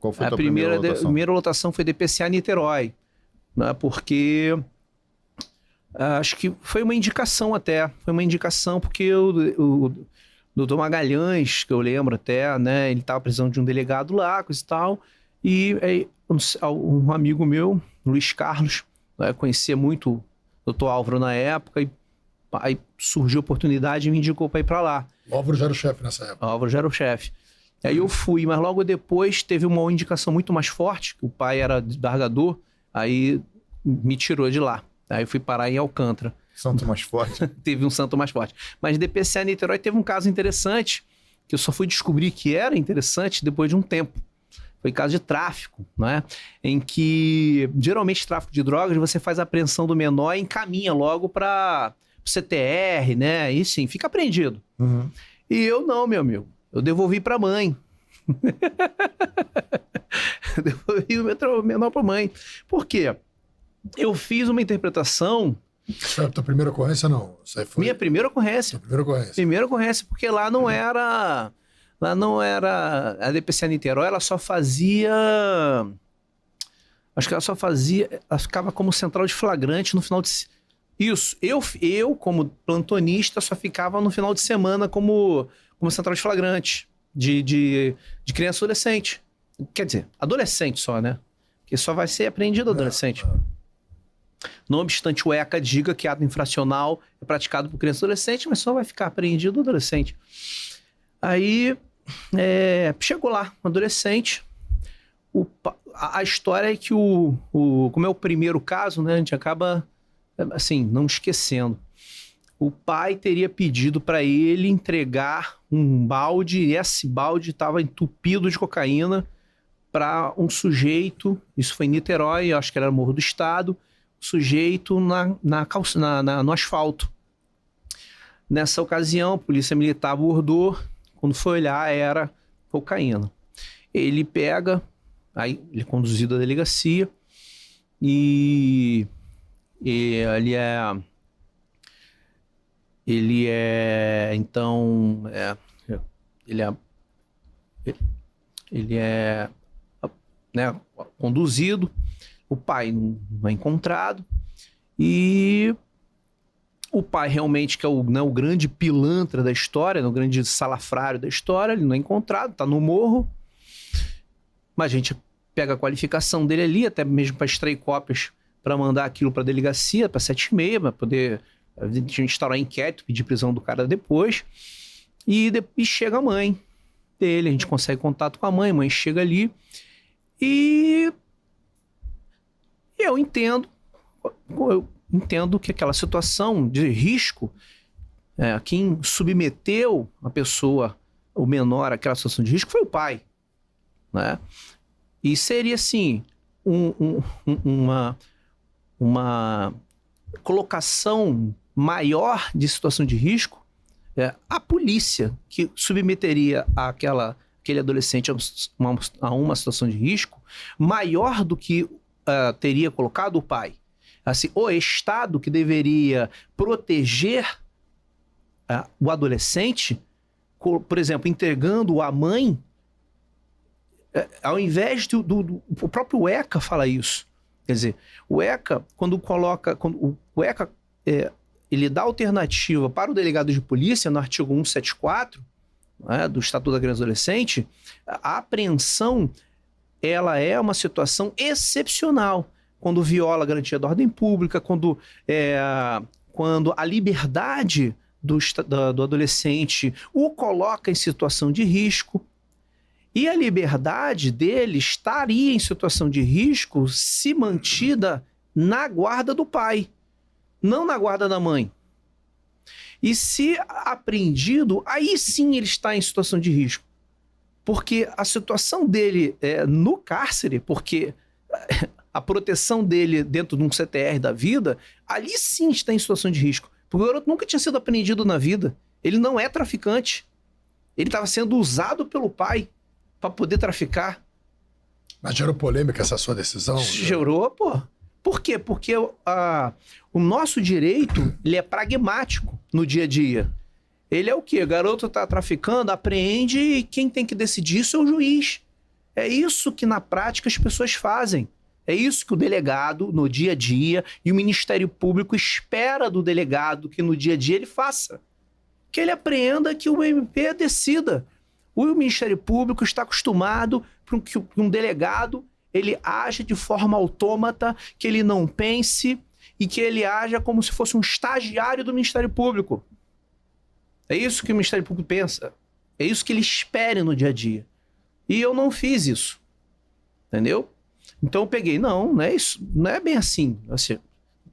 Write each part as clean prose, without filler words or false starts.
Qual foi a A tua primeira lotação? primeira lotação foi DPCA Niterói, né? Porque acho que foi uma indicação até. Foi uma indicação porque o doutor Magalhães, que eu lembro até, né? Ele estava precisando de um delegado lá, coisa e tal. E aí, um amigo meu, Luiz Carlos, né, conhecia muito o doutor Álvaro na época, e aí surgiu a oportunidade e me indicou para ir para lá. O Álvaro já era o chefe nessa época. O Álvaro já era o chefe. Aí eu fui, mas logo depois teve uma indicação muito mais forte, que o pai era desembargador, aí me tirou de lá. Aí eu fui parar em Alcântara. Santo mais forte. Teve um santo mais forte. Mas DPCA Niterói teve um caso interessante, que eu só fui descobrir que era interessante depois de um tempo. Foi caso de tráfico, né? Em que, geralmente, tráfico de drogas, você faz a apreensão do menor e encaminha logo para o CTR, né? E sim, fica apreendido. Uhum. E eu não, meu amigo. Eu devolvi para a mãe. Eu devolvi o menor para a mãe. Por quê? Eu fiz uma interpretação... Isso foi a tua primeira ocorrência, não? Isso aí foi Minha primeira ocorrência. a primeira ocorrência. Primeira ocorrência, porque lá não era... Lá não era... A DPCA Niterói, ela só fazia... Acho que ela só fazia... Ela ficava como central de flagrante no final de... Isso. Eu como plantonista, só ficava no final de semana como central de flagrante de criança e adolescente. Quer dizer, adolescente só, né? Porque só vai ser apreendido adolescente. Não obstante o ECA diga que ato infracional é praticado por criança e adolescente, mas só vai ficar apreendido adolescente. Aí, chegou lá, um adolescente. A história é que como é o primeiro caso, né, a gente acaba, assim, não esquecendo. O pai teria pedido para ele entregar um balde, e esse balde estava entupido de cocaína para um sujeito, isso foi em Niterói, acho que era Morro do Estado, sujeito no asfalto. Nessa ocasião, a polícia militar abordou, quando foi olhar, era cocaína. Ele pega, aí ele é conduzido à delegacia, e ele é né, conduzido, o pai não é encontrado, e o pai realmente, que é o grande pilantra da história, o grande salafrário da história, ele não é encontrado, está no morro, mas a gente pega a qualificação dele ali, até mesmo para extrair cópias, para mandar aquilo para a delegacia, para 7h30, para poder a gente instaurar inquérito, pedir prisão do cara depois, e chega a mãe dele, a gente consegue contato com a mãe chega ali, e eu entendo que aquela situação de risco, quem submeteu a pessoa, o menor, àquela situação de risco foi o pai, né? E seria, assim, uma colocação maior de situação de risco, a polícia que submeteria aquele adolescente a uma situação de risco maior do que teria colocado o pai. Assim, o Estado que deveria proteger o adolescente, por exemplo, entregando a mãe, ao invés o próprio ECA fala isso. Quer dizer, o ECA, o ECA ele dá alternativa para o delegado de polícia, no artigo 174, né, do Estatuto da Criança e do Adolescente, a apreensão, ela é uma situação excepcional, quando viola a garantia da ordem pública, quando a liberdade do adolescente o coloca em situação de risco, e a liberdade dele estaria em situação de risco se mantida na guarda do pai, não na guarda da mãe. E se apreendido, aí sim ele está em situação de risco. Porque a situação dele no cárcere, porque a proteção dele dentro de um CTR da vida, ali sim está em situação de risco. Porque o garoto nunca tinha sido apreendido na vida. Ele não é traficante. Ele estava sendo usado pelo pai para poder traficar. Mas gerou polêmica essa sua decisão? Gerou, pô. Por quê? Porque o nosso direito, ele é pragmático no dia a dia. Ele é o quê? O garoto tá traficando, apreende, e quem tem que decidir isso é o juiz. É isso que na prática as pessoas fazem. É isso que o delegado, no dia a dia, e o Ministério Público espera do delegado que no dia a dia ele faça. Que ele apreenda, que o MP decida. O Ministério Público está acostumado para que um delegado ele age de forma autômata, que ele não pense e que ele haja como se fosse um estagiário do Ministério Público. É isso que o Ministério Público pensa. É isso que ele espera no dia a dia. E eu não fiz isso. Entendeu? Então eu peguei, não é isso, não é bem assim.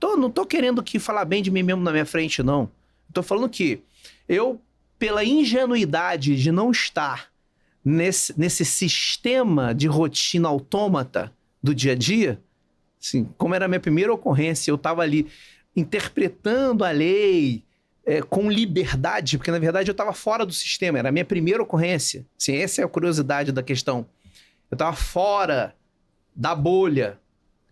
Não tô querendo falar bem de mim mesmo na minha frente, não. Tô falando que eu, pela ingenuidade de não estar nesse sistema de rotina autômata do dia a dia, assim, como era a minha primeira ocorrência, eu estava ali interpretando a lei com liberdade, porque na verdade eu estava fora do sistema, era a minha primeira ocorrência. Assim, essa é a curiosidade da questão. Eu estava fora da bolha,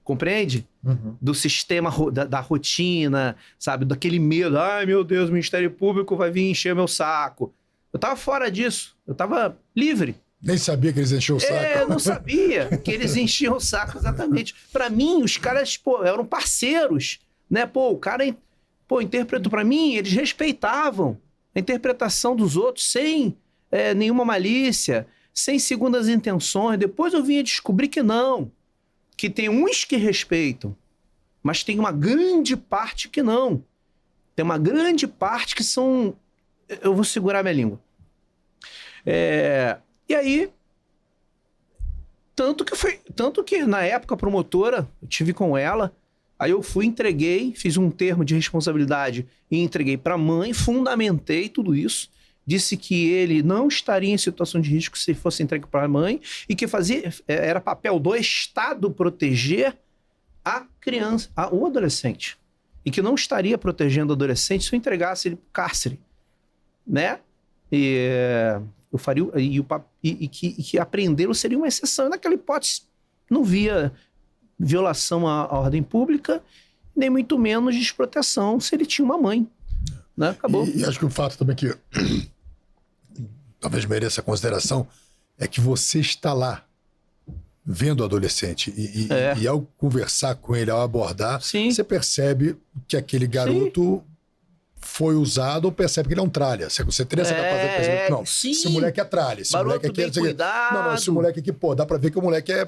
compreende? Uhum. Do sistema, da rotina, sabe? Daquele medo. Ai, meu Deus, o Ministério Público vai vir encher meu saco. Eu tava fora disso. Eu tava livre. Nem sabia que eles enchiam o saco. Eu não sabia que eles enchiam o saco, exatamente. Pra mim, os caras, pô, eram parceiros, né? Pô, o cara, interpretou pra mim, eles respeitavam a interpretação dos outros sem nenhuma malícia, sem segundas intenções. Depois eu vim a descobrir que não. Que tem uns que respeitam, mas tem uma grande parte que não. Tem uma grande parte que são... Eu vou segurar minha língua. E aí, tanto que na época a promotora, eu tive com ela, aí eu entreguei, fiz um termo de responsabilidade e entreguei para a mãe, fundamentei tudo isso, disse que ele não estaria em situação de risco se fosse entregue para a mãe e que era papel do Estado proteger a criança, o adolescente. E que não estaria protegendo o adolescente se eu entregasse ele para o cárcere. Né? Eu faria, que apreendê-lo seria uma exceção. E naquela hipótese não via violação à ordem pública, nem muito menos desproteção se ele tinha uma mãe. Né? Acabou. E acho que o fato também que talvez mereça consideração é que você está lá vendo o adolescente e ao conversar com ele, ao abordar, Sim. você percebe que aquele garoto foi usado ou percebe que ele é um tralha. Você teria essa capacidade de perceber, não, sim. esse moleque é tralha, esse Baroto moleque aqui... bem cuidado. Não, esse moleque aqui, pô, dá pra ver que o moleque é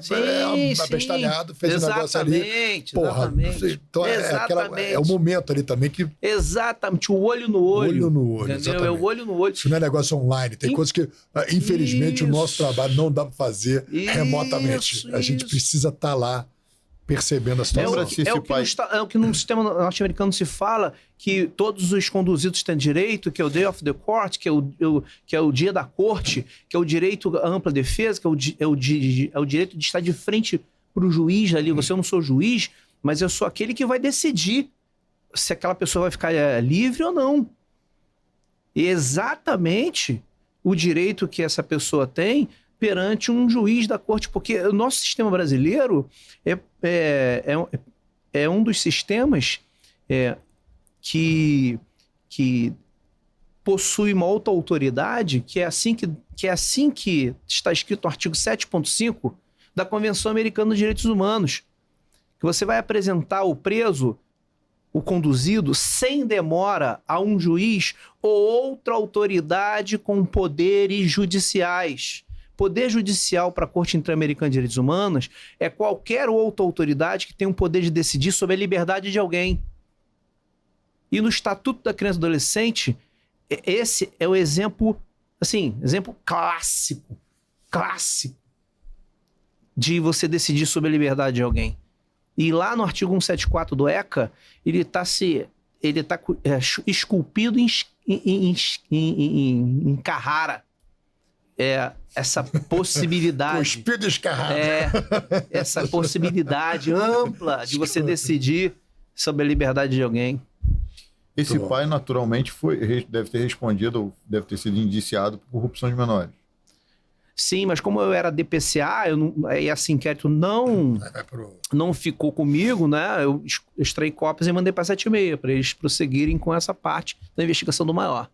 abestalhado, fez um negócio ali. Porra, então é o momento ali também que... Exatamente, o olho no olho. Olho no olho, entendeu? exatamente. É o olho no olho. Isso não é negócio online. Tem coisas que, infelizmente, o nosso trabalho não dá pra fazer remotamente. A gente precisa estar lá percebendo a situação. É o que no sistema norte-americano se fala, que todos os conduzidos têm direito, que é o day of the court, que é o dia da corte, que é o direito à ampla defesa, que é o direito de estar de frente para o juiz ali. Você, eu não sou juiz, mas eu sou aquele que vai decidir se aquela pessoa vai ficar livre ou não. E exatamente o direito que essa pessoa tem perante um juiz da corte, porque o nosso sistema brasileiro é um dos sistemas que possui uma outra autoridade, que é assim que está escrito no artigo 7.5 da Convenção Americana dos Direitos Humanos, que você vai apresentar o preso, o conduzido, sem demora a um juiz ou outra autoridade com poderes judiciais. Poder judicial para a Corte Interamericana de Direitos Humanos é qualquer outra autoridade que tem o poder de decidir sobre a liberdade de alguém. E no Estatuto da Criança e do Adolescente, esse é o exemplo, assim, exemplo clássico de você decidir sobre a liberdade de alguém. E lá no artigo 174 do ECA, ele está esculpido em Carrara. Essa possibilidade. Cuspido escarrado. Essa possibilidade ampla de você decidir sobre a liberdade de alguém. Esse pai, naturalmente, deve ter respondido, deve ter sido indiciado por corrupção de menores. Sim, mas como eu era DPCA, esse inquérito não ficou comigo, né? Eu extraí cópias e mandei para 76, para eles prosseguirem com essa parte da investigação do maior.